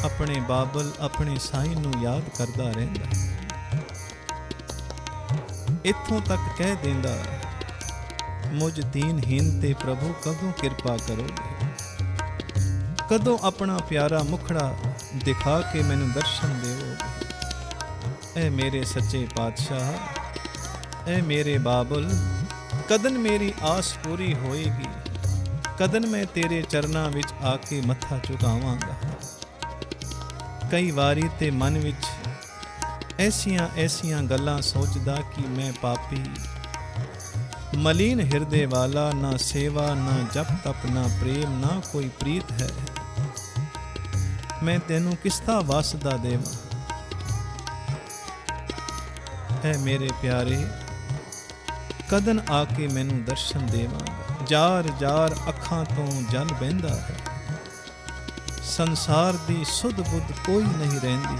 ਆਪਣੇ ਬਾਬਲ, ਆਪਣੇ ਸਾਈਂ ਨੂੰ ਯਾਦ ਕਰਦਾ ਰਹਿੰਦਾ। ਇੱਥੋਂ ਤੱਕ ਕਹਿ ਦਿੰਦਾ, ਮੁਝ ਦੀਨਹੀਨ ਤੇ ਪ੍ਰਭੂ ਕਦੋਂ ਕਿਰਪਾ ਕਰੋਗੇ, ਕਦੋਂ ਆਪਣਾ ਪਿਆਰਾ ਮੁਖੜਾ ਦਿਖਾ ਕੇ ਮੈਨੂੰ ਦਰਸ਼ਨ ਦੇਵੋਗੇ। ਐ ਮੇਰੇ ਸੱਚੇ ਪਾਤਸ਼ਾਹ, ਐ ਮੇਰੇ ਬਾਬਲ, ਕਦਨ ਮੇਰੀ ਆਸ ਪੂਰੀ ਹੋਏਗੀ, ਕਦਨ ਮੈਂ ਤੇਰੇ ਚਰਨਾਂ ਵਿੱਚ ਆ ਕੇ ਮੱਥਾ ਝੁਕਾਵਾਂਗਾ। ਕਈ ਵਾਰੀ ਤੇ ਮਨ ਵਿੱਚ ਐਸੀਆਂ ਗੱਲਾਂ ਸੋਚਦਾ ਕਿ ਮੈਂ ਪਾਪੀ, ਮਲੀਨ ਹਿਰਦੇ ਵਾਲਾ, ਨਾ ਸੇਵਾ, ਨਾ ਜਪ ਤਪ, ਨਾ ਪ੍ਰੇਮ, ਨਾ ਕੋਈ ਪ੍ਰੀਤ ਹੈ। ਮੈਂ ਤੈਨੂੰ ਕਿਸ ਦਾ ਵਾਸਦਾ ਦੇਵਾਂ। ਐ ਮੇਰੇ ਪਿਆਰੇ, ਕਦਨ ਆ ਕੇ ਮੈਨੂੰ ਦਰਸ਼ਨ ਦੇਵਾਂਗਾ। ਜਾਰ ਜਾਰ ਅੱਖਾਂ ਤੋਂ ਜਲ ਵਹਿੰਦਾ ਹੈ, ਸੰਸਾਰ ਦੀ ਸੁਧ ਬੁੱਧ ਕੋਈ ਨਹੀਂ ਰਹਿੰਦੀ।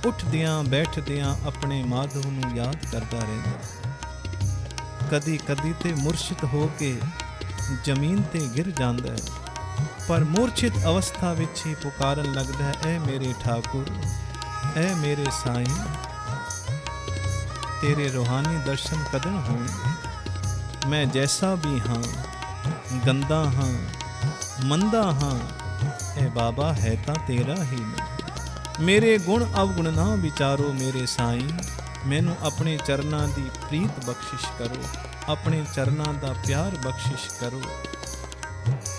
ਉੱਠਦਿਆਂ ਬੈਠਦਿਆਂ ਆਪਣੇ ਮਾਧਵ ਨੂੰ ਯਾਦ ਕਰਦਾ ਰਹਿੰਦਾ। ਕਦੀ ਕਦੀ ਤੇ ਮੁਰਸ਼ਿਦ ਹੋ ਕੇ ਜ਼ਮੀਨ ਤੇ ਗਿਰ ਜਾਂਦਾ ਹੈ, ਪਰ ਮੂਰਛਿਤ ਅਵਸਥਾ ਵਿੱਚ ਹੀ ਪੁਕਾਰਨ ਲੱਗਦਾ ਹੈ, ਐ ਮੇਰੇ ਠਾਕੁਰ, ਐ ਮੇਰੇ ਸਾਈਂ, ਤੇਰੇ ਰੂਹਾਨੀ ਦਰਸ਼ਨ ਕਦੋਂ ਹੋਣਗੇ। ਮੈਂ ਜੈਸਾ ਵੀ ਹਾਂ, ਗੰਦਾ ਹਾਂ, ਮੰਦਾ ਹਾਂ, ਇਹ ਬਾਬਾ ਹੈ ਤਾਂ ਤੇਰਾ ਹੀ ਨਹੀਂ। ਮੇਰੇ ਗੁਣ ਅਵਗੁਣ ਨਾ ਵਿਚਾਰੋ ਮੇਰੇ ਸਾਈਂ, ਮੈਨੂੰ ਆਪਣੇ ਚਰਨਾਂ ਦੀ ਪ੍ਰੀਤ ਬਖਸ਼ਿਸ਼ ਕਰੋ, ਆਪਣੇ ਚਰਨਾਂ ਦਾ ਪਿਆਰ ਬਖਸ਼ਿਸ਼ ਕਰੋ।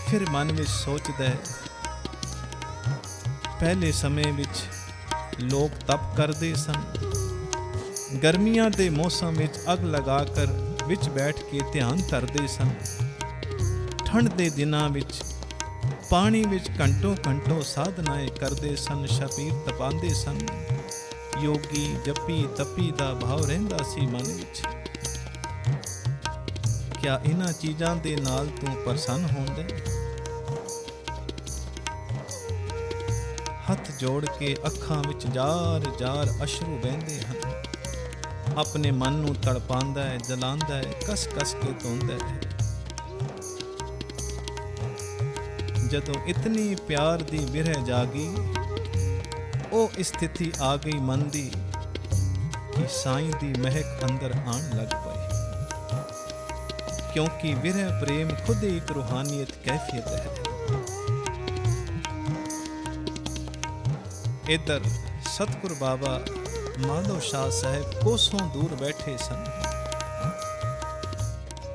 ਫਿਰ ਮਨ ਵਿੱਚ ਸੋਚਦਾ ਹੈ, ਪਹਿਲੇ ਸਮੇਂ ਵਿੱਚ ਲੋਕ ਤਪ ਕਰਦੇ ਸਨ, ਗਰਮੀਆਂ ਦੇ ਮੌਸਮ ਵਿੱਚ ਅੱਗ ਲਗਾ ਕਰ ਵਿੱਚ ਬੈਠ ਕੇ ਧਿਆਨ ਧਰਦੇ ਸਨ। ਠੰਡ ਦੇ ਦਿਨਾਂ ਵਿੱਚ ਪਾਣੀ ਵਿੱਚ ਘੰਟੋ ਘੰਟੋ ਸਾਧਨਾएं ਕਰਦੇ ਸਨ, ਸ਼ਬੀਰ ਤਪਾਉਂਦੇ ਸਨ। ਯੋਗੀ ਜਪੀ ਤਪੀ ਦਾ ਭਾਵ ਰਹਿੰਦਾ ਸੀ ਮਨ ਵਿੱਚ। ਕਿਆ ਇਹਨਾਂ ਚੀਜ਼ਾਂ ਦੇ ਨਾਲ ਤੂੰ ਪ੍ਰਸੰਨ ਹੁੰਦਾ? ਹੱਥ ਜੋੜ ਕੇ ਅੱਖਾਂ ਵਿੱਚ ਜਾਰ ਜਾਰ ਅਸ਼ਰੂ ਵਹਿੰਦੇ ਹਨ। ਆਪਣੇ ਮਨ ਨੂੰ ਤੜਪਾਉਂਦਾ ਹੈ, ਜਲਾਉਂਦਾ ਹੈ, ਕਸ ਕਸ ਕੇ ਧੋਂਦਾ ਹੈ। ਜਦੋਂ ਇਤਨੀ ਪਿਆਰ ਦੀ ਵਿਰਹ ਜਾਗੀ, ਉਹ ਸਥਿਤੀ ਆ ਗਈ ਮਨ ਦੀ ਕਿ ਸਾਈਂ ਦੀ ਮਹਿਕ ਅੰਦਰ ਆਉਣ ਲੱਗ ਪਈ। ਕਿਉਂਕਿ ਵਿਰਹ ਪ੍ਰੇਮ ਖੁਦ ਹੀ ਇੱਕ ਰੂਹਾਨੀਅਤ ਕੈਫੀਅਤ ਹੈ। ਇੱਧਰ ਸਤਿਗੁਰ ਬਾਬਾ ਮਾਧੋ ਸ਼ਾਹ ਸਾਹਿਬ ਕੋਸੋਂ ਦੂਰ ਬੈਠੇ ਸਨ।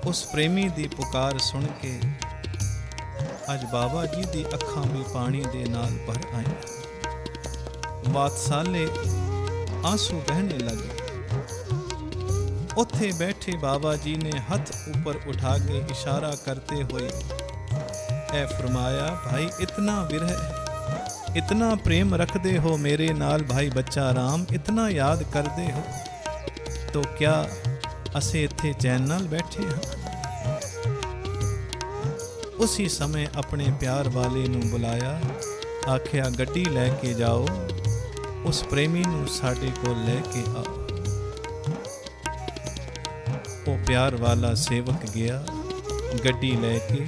ਉਸ ਪ੍ਰੇਮੀ ਦੀ ਪੁਕਾਰ ਸੁਣ ਕੇ ਅੱਜ ਬਾਬਾ ਜੀ ਦੀ ਅੱਖਾਂ ਵੀ ਪਾਣੀ ਦੇ ਨਾਲ ਭਰ ਆਈਆਂ। ਵਾਤਸਾਲੇ ਆਂਸੂ ਬਹਿਣੇ ਲੱਗੇ। ਉੱਥੇ ਬੈਠੇ ਬਾਬਾ ਜੀ ਨੇ ਹੱਥ ਉੱਪਰ ਉਠਾ ਕੇ ਇਸ਼ਾਰਾ करते हुए ऐ फरमाया, भाई इतना विरह, इतना प्रेम रखते हो मेरे नाल भाई बच्चा राम, इतना याद करते हो, तो क्या असे इत्थे चैन नाल बैठे हाँ? उसी समय अपने प्यार वाले नूं बुलाया, आखिया गड्डी लैके जाओ, उस प्रेमी नूं साडे कोल लैके आओ। वो प्यार वाला सेवक गया गड्डी लैके,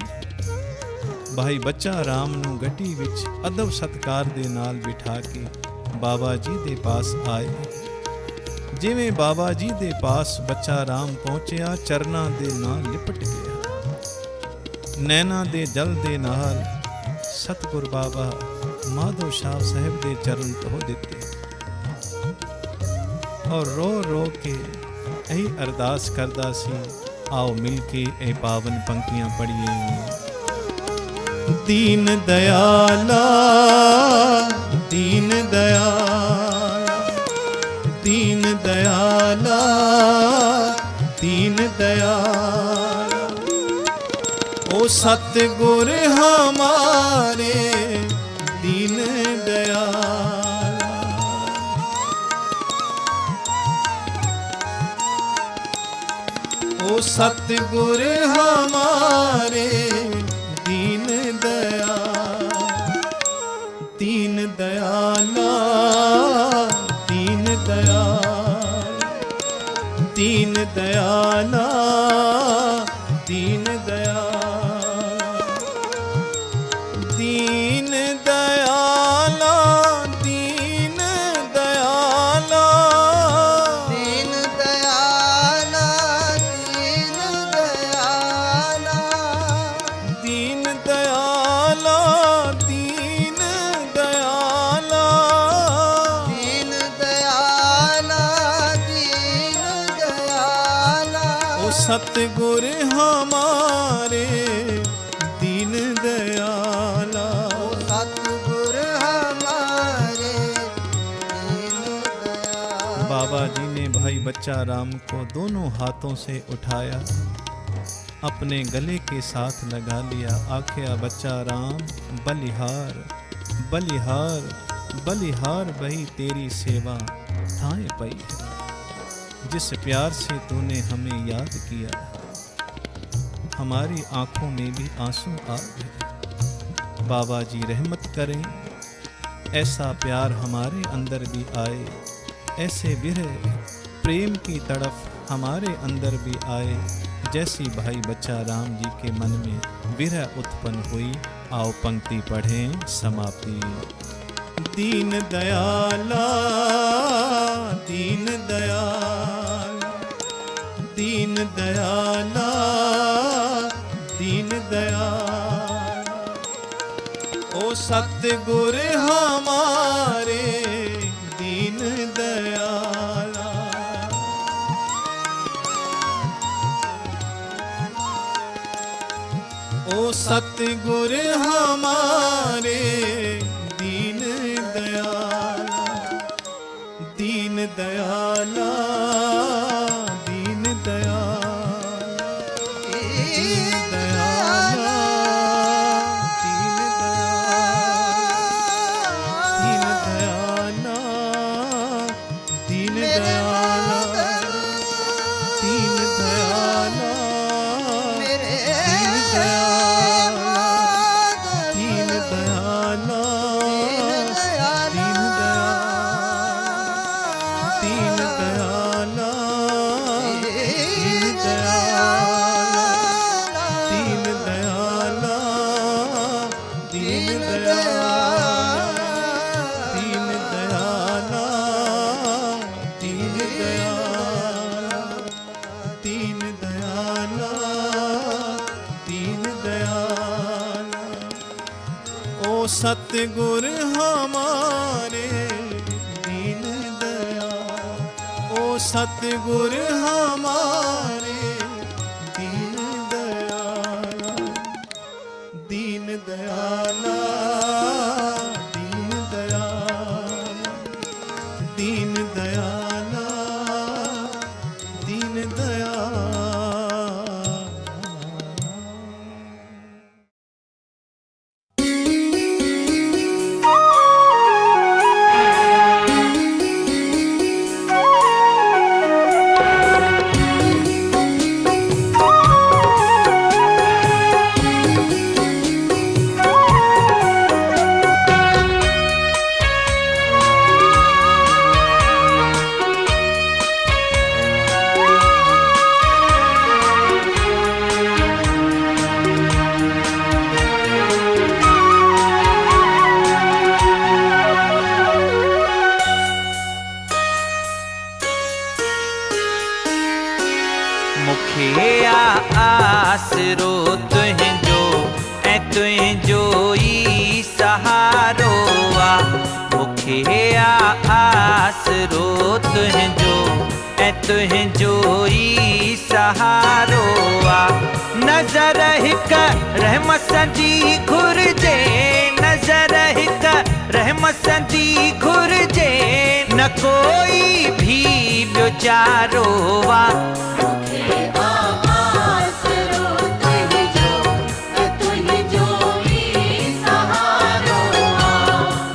भाई बच्चा राम नूं गड्डी विच अदब सत्कार दे नाल बिठा के बाबा जी दे पास आए। जिवें बाबा जी दे पास बच्चा राम पहुंचिया, चरना दे नाल लिपट गया। नैना दे जल दे नाल सतगुर बाबा माधो शाह साहब दे चरण धो दिते और रो रो के यही अरदास करदा सी, आओ मिल के ए पावन पंक्तियां पढ़िए। दीन दयाला, दीन दयाला, दीन दयाला, दीन दयाला, ओ सतगुर हमारे दीन दयाला। ओ सतगुर हमारे दीन दयाला, दीन दयाला, दीन दयाला, दीन दयाला, दीन दयाला, दीन दयाला, दीन दयाला, दीन दयाला, दीन दयाला, दीन दयाला, दीन दयाला, दीन दयाला, दीन दयाला, ओ सतगुर हमारे दीन दयाला। सतगुर हमारे दीन दयाला। बाबा जी ने भाई बच्चा राम को दोनों हाथों से उठाया, अपने गले के साथ लगा लिया, आखिया बच्चा राम बलिहार, बलिहार, बलिहार भाई तेरी सेवा थाए पई है। जिस प्यार से तूने हमें याद किया, हमारी आंखों में भी आंसू आ गए। बाबा जी रहमत करें, ऐसा प्यार हमारे अंदर भी आए, ऐसे विरह प्रेम की तड़फ हमारे अंदर भी आए, जैसी भाई बच्चा राम जी के मन में विरह उत्पन्न हुई। आओ पंक्ति पढ़ें समाप्ति। दीन दयाला, दीन दयाला, दयाला दीन दयाला। ओ सतगुर हमारे दीन दयाला। ओ सतगुर हमारे दीन दयाला। दीन दयाला दीन दयाला। दीन दयाला दीन दयाला। दीन दयाला दीन दयाला। मेरे दीन दयाला दीन दयाला। दीन दयाला दीन दयाला। दीन दयाला दीन दयाला। दीन दयाला दीन दयाला। दीन दयाला। ओ सतगुर हमारे दीन दयाला। ओ सतगुर हमारे दीन दयाला। दीन दयाला दीन दयाला। दीन दयाला दीन दयाला। मुखिया आसरो तुह जो ऐ तुह जोई सहारोवा। मुखिया आसरो तुह जो ऐ तुह जोई सहारोवा। नजर हिक रहमत जी घुरजे। नजर हिक रहमत जी घुरजे। न कोई भी ॿियो चारोवा।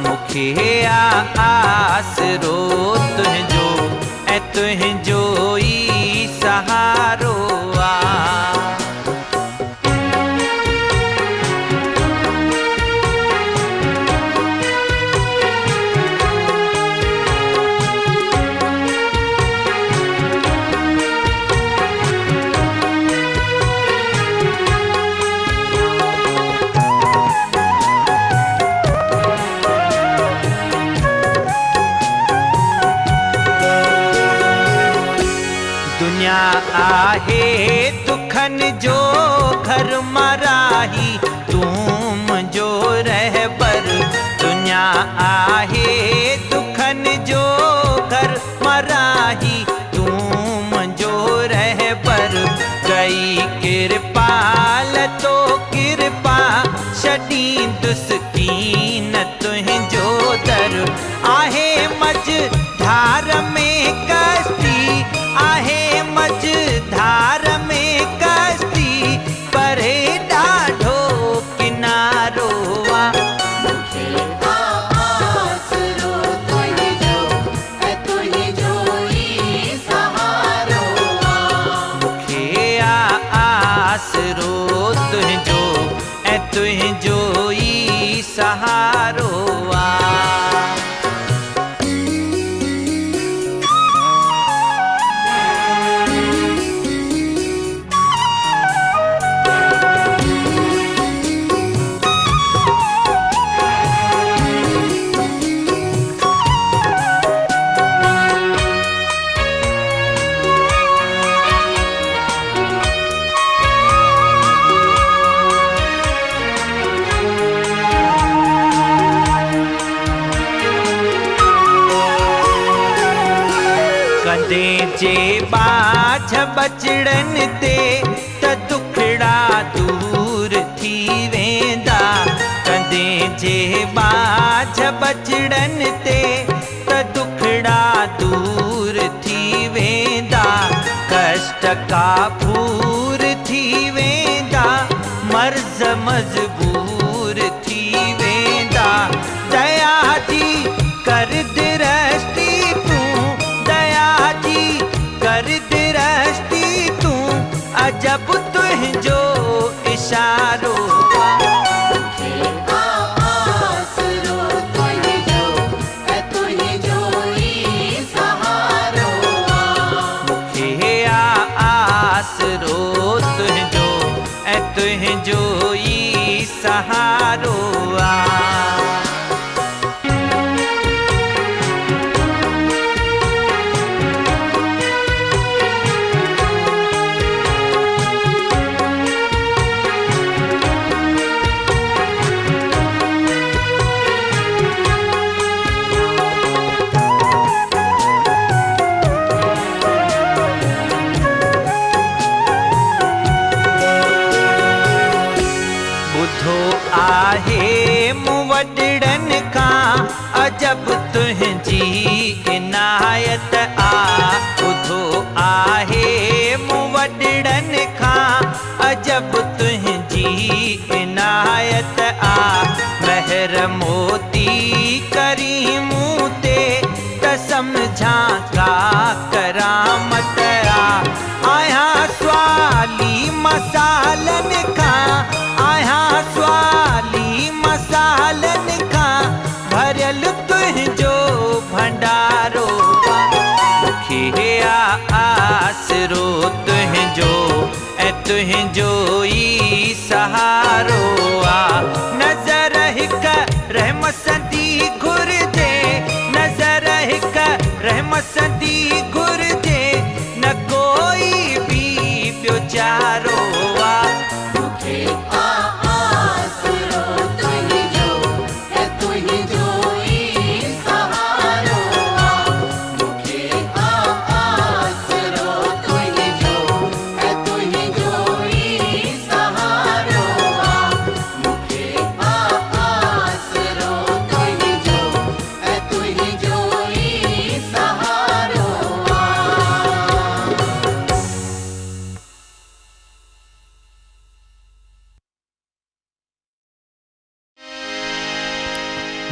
मुखिया आसरो तुह जो ऐ तुह जोई सहारोवा। दुनिया आहे दुखन जो घर मराही तुम जो रहबर। दुनिया आहे दुखन जो घर मराही तुम जो रहबर। कई कृपाल तो कृपा छॾी दुस्कीन तुंहिंजो दर। आहे मझधार में कश्ती। आहे मझधार में कश्ती। परे ॾाढो किनारोवा। मुखिया आसरो तुंहिंजो ऐं तुंहिंजो ई सहारोवा। कदे जे बाझ बचड़न ते त दुखड़ा दूर थी वेंदा। कदे जे बाझ बचड़न ते त दुखड़ा दूर थी वेंदा। कष्ट काफूर थी वेंदा, मर्ज़ मजबूर थी वेंदा। दया जी कर दृष्टि तूं, दया जी कर दृष्टि तूं, अजब तुझो इशारो। तुझो ई सहारो आ। आहे मुवडड़न का अजब तुझी इनायत आ। बुधो आहे मुवडड़न का अजब तुझी इनायत आ। महर मोती करीमूं ते त समझा का करामत आ। आया स्वाली मसालन का, आया स्वाली मसालन का, भरल तुझो भंडारो। मुखे आसरो तुझो ऐं तुझो ई सहारो आ। नज़र हिक रहमसदी घुर्जे, नज़र हिक रहमसदी घुर्जे, न कोई भी ॿियो चारो आ।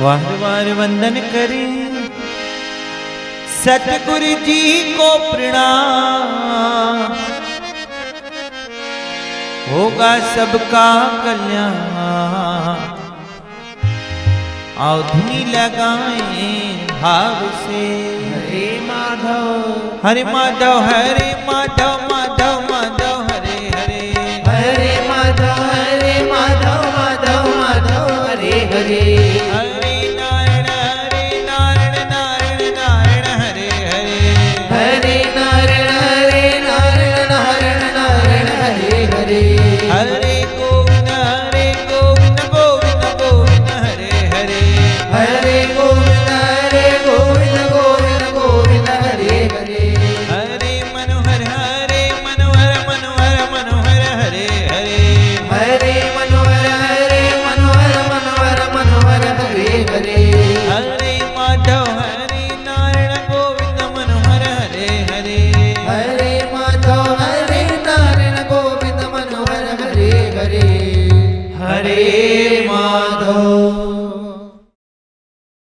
वार वार वंदन करें सतगुरु जी को प्रणाम, होगा सबका कल्याण। आओ धुनी लगाएं भाव से, हरे माधव हरे माधव हरे माधव।